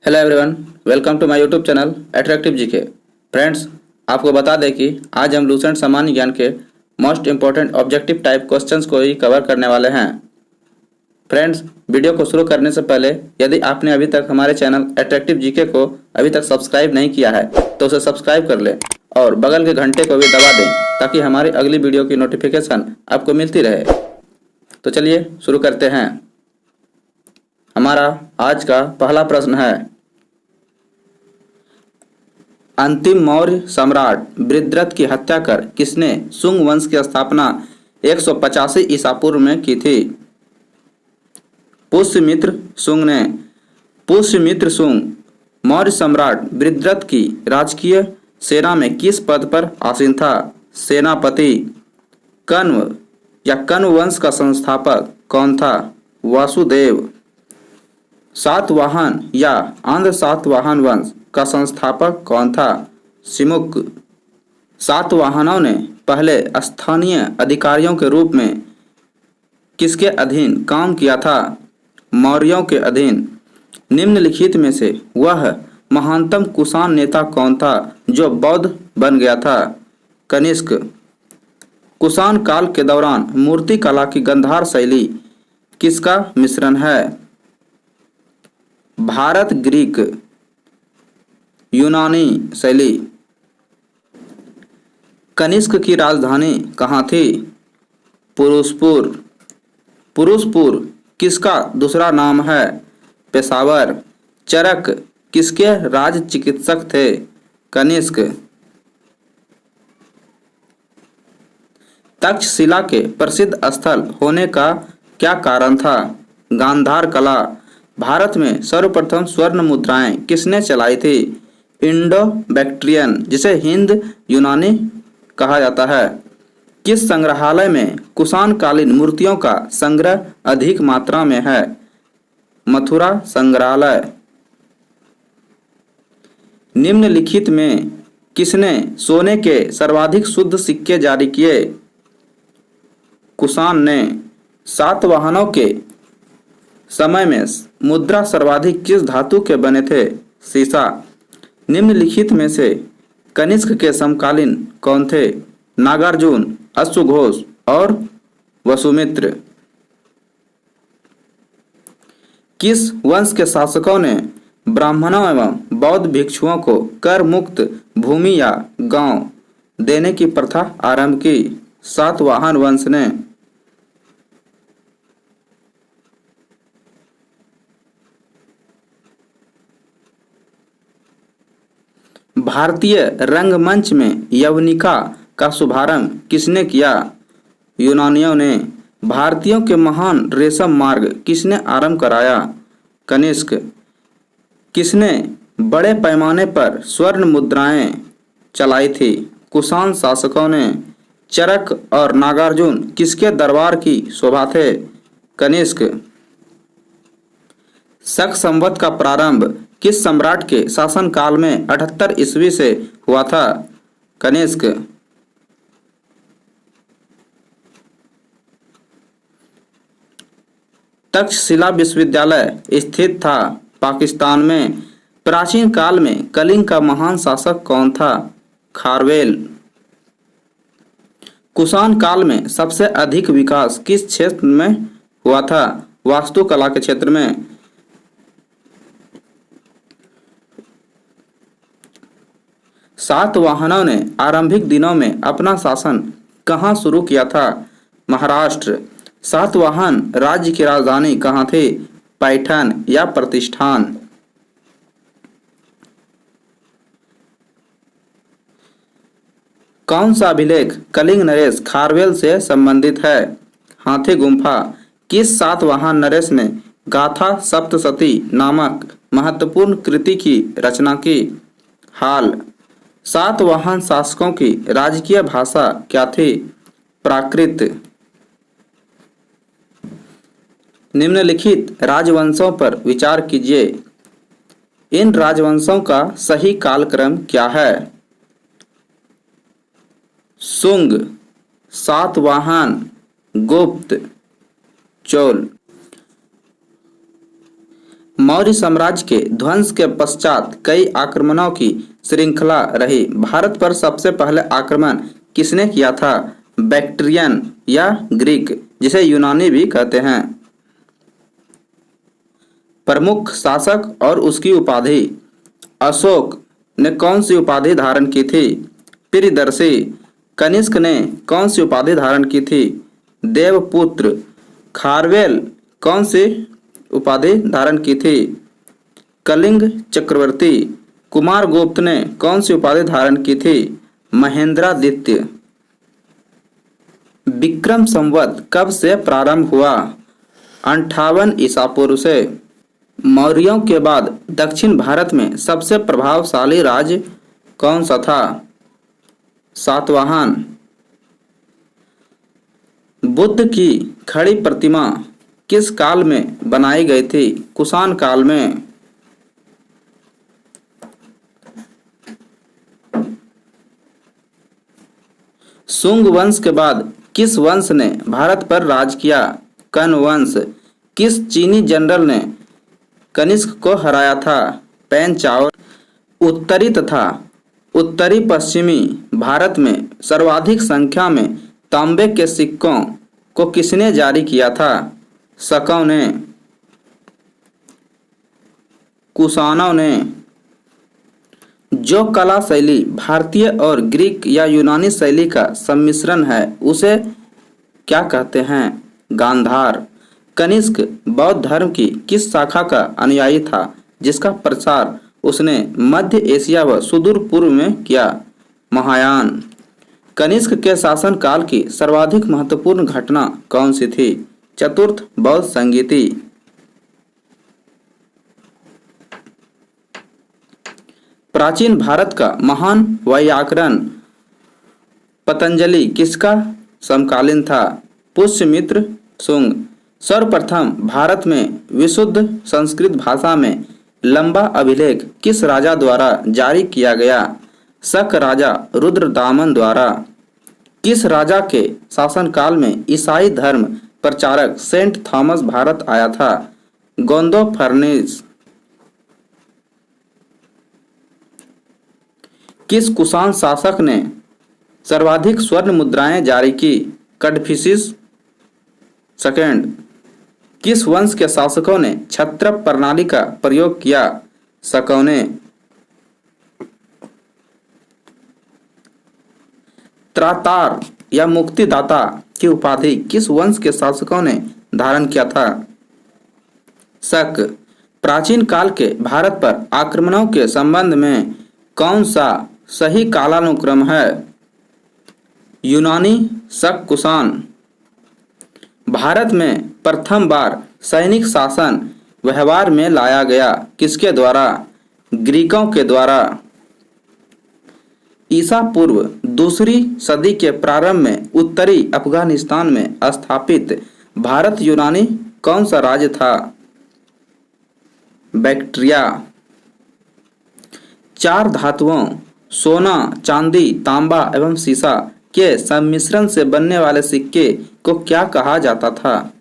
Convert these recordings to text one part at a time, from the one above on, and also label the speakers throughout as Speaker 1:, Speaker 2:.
Speaker 1: Hello everyone, welcome to my YouTube channel attractive GK. Friends, आपको बता दें कि आज हम लूसेंट सामान्य ज्ञान के most important objective type questions को ही कवर करने वाले हैं। फ्रेंड्स, वीडियो को शुरू करने से पहले यदि आपने अभी तक हमारे चैनल अट्रैक्टिव जीके को अभी तक सब्सक्राइब नहीं किया है तो उसे सब्सक्राइब कर लें और बगल के घंटे को भी दबा दें ताकि हमारी अगली वीडियो की नोटिफिकेशन आपको मिलती रहे। तो चलिए शुरू करते हैं। हमारा आज का पहला प्रश्न है, अंतिम मौर्य सम्राट बृहद्रथ की हत्या कर किसने सुंग वंश की स्थापना 185 ईसा पूर्व में की थी? पुष्यमित्र सुंग ने। पुष्यमित्र सुंग मौर्य सम्राट बृहद्रथ की राजकीय सेना में किस पद पर आसीन था? सेनापति। कण्व या कण्व वंश का संस्थापक कौन था? वासुदेव। सातवाहन या आंध्र सातवाहन वंश का संस्थापक कौन था? सिमुक। सातवाहनों ने पहले स्थानीय अधिकारियों के रूप में किसके अधीन काम किया था? मौर्यों के अधीन। निम्नलिखित में से वह महानतम कुषाण नेता कौन था जो बौद्ध बन गया था? कनिष्क। कुषाण काल के दौरान मूर्ति कला की गांधार शैली किसका मिश्रण है? भारत ग्रीक यूनानी शैली। कनिष्क की राजधानी कहाँ थी? पुरुषपुर। पुरुषपुर किसका दूसरा नाम है? पेशावर। चरक किसके राज चिकित्सक थे? कनिष्क। तक्षशिला के प्रसिद्ध स्थल होने का क्या कारण था? गांधार कला। भारत में सर्वप्रथम स्वर्ण मुद्राएं किसने चलाई थी? इंडो बैक्ट्रियन, जिसे हिंद यूनानी कहा जाता है। किस संग्रहालय में कुषाण कालीन मूर्तियों का संग्रह अधिक मात्रा में है? मथुरा संग्रहालय। निम्नलिखित में किसने सोने के सर्वाधिक शुद्ध सिक्के जारी किए? कुषाण ने। सातवाहनों के समय में मुद्रा सर्वाधिक किस धातु के बने थे? सीसा। निम्नलिखित में से कनिष्क के समकालीन कौन थे? नागार्जुन, अश्वघोष और वसुमित्र। किस वंश के शासकों ने ब्राह्मणों एवं बौद्ध भिक्षुओं को कर मुक्त भूमि या गांव देने की प्रथा आरंभ की? सातवाहन वंश ने। भारतीय रंगमंच में यवनिका का शुभारंभ किसने किया? यूनानियों ने। भारतीयों के महान रेशम मार्ग किसने आरंभ कराया? कनिष्क। किसने बड़े पैमाने पर स्वर्ण मुद्राएं चलाई थी? कुषाण शासकों ने। चरक और नागार्जुन किसके दरबार की शोभा थे? कनिष्क। शक संवत का प्रारंभ किस सम्राट के शासनकाल में 78 ईस्वी से हुआ था? कनिष्क। तक्षशिला विश्वविद्यालय स्थित था पाकिस्तान में। प्राचीन काल में कलिंग का महान शासक कौन था? खारवेल। कुषाण काल में सबसे अधिक विकास किस क्षेत्र में हुआ था? वास्तुकला के क्षेत्र में। सातवाहनों ने आरंभिक दिनों में अपना शासन कहाँ शुरू किया था? महाराष्ट्र। सातवाहन राज्य की राजधानी कहाँ थी? पैठण या प्रतिष्ठान। कौन सा अभिलेख कलिंग नरेश खारवेल से संबंधित है? हाथी गुम्फा। किस सातवाहन नरेश ने गाथा सप्तशती नामक महत्वपूर्ण कृति की रचना की? हाल। सातवाहन शासकों की राजकीय भाषा क्या थी? प्राकृत। निम्नलिखित राजवंशों पर विचार कीजिए। इन राजवंशों का सही कालक्रम क्या है? सुंग, सातवाहन, गुप्त, चोल। मौर्य साम्राज्य के ध्वंस के पश्चात कई आक्रमणों की श्रृंखला रही। भारत पर सबसे पहले आक्रमण किसने किया था? बैक्ट्रियन या ग्रीक, जिसे यूनानी भी कहते हैं। प्रमुख शासक और उसकी उपाधि। अशोक ने कौन सी उपाधि धारण की थी? प्रियदर्शी। कनिष्क ने कौन सी उपाधि धारण की थी? देवपुत्र। खारवेल कौन सी उपाधि धारण की थी? कलिंग चक्रवर्ती। कुमारगुप्त ने कौन सी उपाधि धारण की थी? महेंद्रादित्य। विक्रम संवत कब से प्रारंभ हुआ? 58 ईसा पूर्व से। मौर्यों के बाद दक्षिण भारत में सबसे प्रभावशाली राज्य कौन सा था? सातवाहन। बुद्ध की खड़ी प्रतिमा किस काल में बनाई गई थी? कुषाण काल में। शुंग वंश के बाद किस वंश ने भारत पर राज किया? कण्व वंश। किस चीनी जनरल ने कनिष्क को हराया था? पेन चाओ। उत्तरी तथा उत्तरी पश्चिमी भारत में सर्वाधिक संख्या में तांबे के सिक्कों को किसने जारी किया था? शकों ने। कुषाणों ने। जो कला शैली भारतीय और ग्रीक या यूनानी शैली का सम्मिश्रण है उसे क्या कहते हैं? गांधार। कनिष्क बौद्ध धर्म की किस शाखा का अनुयायी था जिसका प्रसार उसने मध्य एशिया व सुदूर पूर्व में किया? महायान। कनिष्क के शासन काल की सर्वाधिक महत्वपूर्ण घटना कौन सी थी? चतुर्थ बौद्ध संगीति। प्राचीन भारत का महान वैयाकरण पतंजलि किसका समकालीन था? पुष्यमित्र शुंग। सर्वप्रथम भारत में विशुद्ध संस्कृत भाषा में लंबा अभिलेख किस राजा द्वारा जारी किया गया? शक राजा रुद्रदामन द्वारा। किस राजा के शासनकाल में ईसाई धर्म प्रचारक सेंट थॉमस भारत आया था? गोंदोफर्निस। किस कुषाण शासक ने सर्वाधिक स्वर्ण मुद्राएं जारी की? कड़फिसिस सेकंड। किस वंश के शासकों ने छत्रप प्रणाली का प्रयोग किया? शकों ने। त्रातार या मुक्तिदाता की उपाधि किस वंश के शासकों ने धारण किया था? शक। प्राचीन काल के भारत पर आक्रमणों के संबंध में कौन सा सही कालानुक्रम है? यूनानी, शक, कुषाण। भारत में प्रथम बार सैनिक शासन व्यवहार में लाया गया किसके द्वारा? ग्रीकों के द्वारा। ईसा पूर्व दूसरी सदी के प्रारंभ में उत्तरी अफगानिस्तान में स्थापित भारत यूनानी कौन सा राज्य था? बैक्ट्रिया। चार धातुओं सोना, चांदी, तांबा एवं सीसा के सम्मिश्रण से बनने वाले सिक्के को क्या कहा जाता था?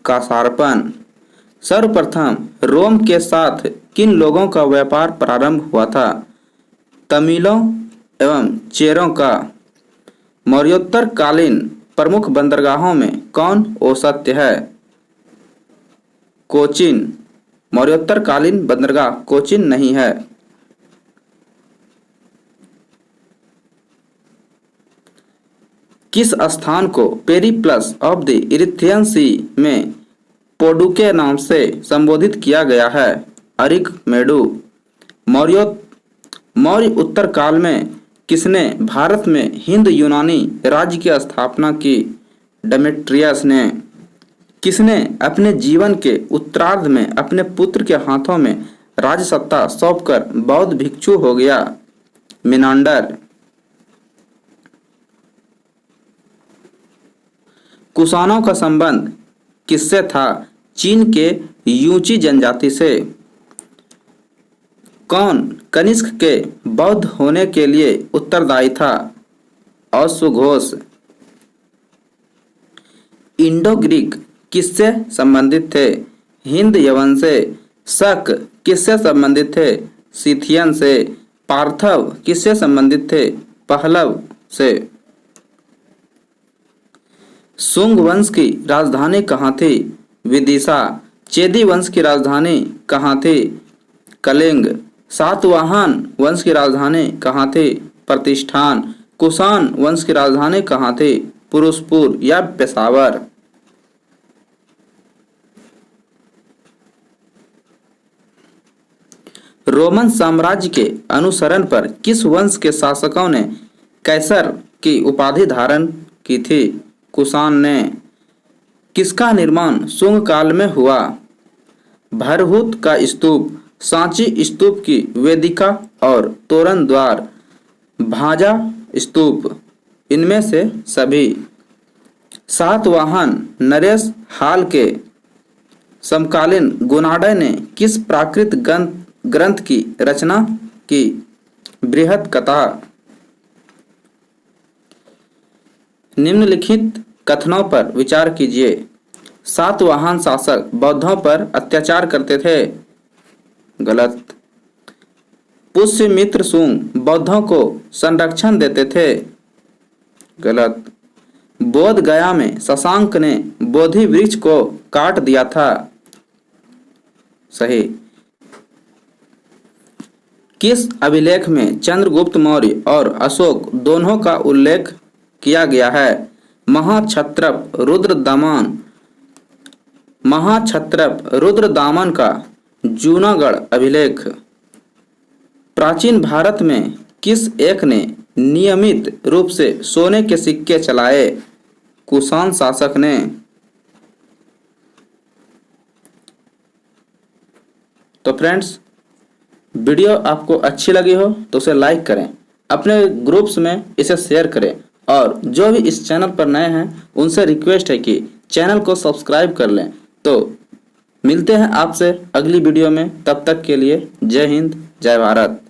Speaker 1: कांसारपन। सर्वप्रथम रोम के साथ किन लोगों का व्यापार प्रारंभ हुआ था? तमिलों एवं चेरों का। मौर्योत्तर कालीन प्रमुख बंदरगाहों में कौन औसत्य है? कोचिन। मौर्योत्तर कालीन बंदरगाह कोचिन नहीं है। किस स्थान को पेरिप्लस ऑफ द इरिथ्रियन सी में पोडुके नाम से संबोधित किया गया है? अरिकमेडु। मौर्य उत्तर काल में किसने भारत में हिंद यूनानी राज्य की स्थापना की? डेमेट्रियस ने। किसने अपने जीवन के उत्तरार्ध में अपने पुत्र के हाथों में राजसत्ता सौंपकर बौद्ध भिक्षु हो गया? मिनांडर। कुषाणों का संबंध किससे था? चीन के यूची जनजाति से। कौन कनिष्क के बौद्ध होने के लिए उत्तरदायी था? अश्वघोष। इंडो ग्रीक किससे संबंधित थे? हिंद यवन से। शक किससे संबंधित थे? सिथियन से। पार्थव किससे संबंधित थे? पहलव से। शुंग वंश की राजधानी कहाँ थी? विदिशा। चेदी वंश की राजधानी कहाँ थी? कलिंग। सातवाहन वंश की राजधानी कहाँ थी? प्रतिष्ठान। कुषाण वंश की राजधानी कहाँ थी? पुरुषपुर या पेशावर। रोमन साम्राज्य के अनुसरण पर किस वंश के शासकों ने कैसर की उपाधि धारण की थी? कुषाण ने। किसका निर्माण शुंग काल में हुआ? भरहुत का स्तूप, सांची स्तूप की वेदिका और तोरण द्वार, भाजा स्तूप, इनमें से सभी। सातवाहन नरेश हाल के समकालीन गुणाढ्य ने किस प्राकृत ग्रंथ की रचना की? बृहत कथा। निम्नलिखित कथनों पर विचार कीजिए। सातवाहन शासक बौद्धों पर अत्याचार करते थे। गलत। पुष्यमित्र शुंग बौद्धों को संरक्षण देते थे। गलत। बोध गया में शशांक ने बोधि वृक्ष को काट दिया था। सही। किस अभिलेख में चंद्रगुप्त मौर्य और अशोक दोनों का उल्लेख किया गया है? महाक्षत्रप रुद्रदामन का जूनागढ़ अभिलेख। प्राचीन भारत में किस एक ने नियमित रूप से सोने के सिक्के चलाए? कुषाण शासक ने। तो फ्रेंड्स, वीडियो आपको अच्छी लगी हो तो उसे लाइक करें, अपने ग्रुप्स में इसे शेयर करें और जो भी इस चैनल पर नए हैं उनसे रिक्वेस्ट है कि चैनल को सब्सक्राइब कर लें। तो मिलते हैं आपसे अगली वीडियो में, तब तक के लिए जय हिंद, जय भारत।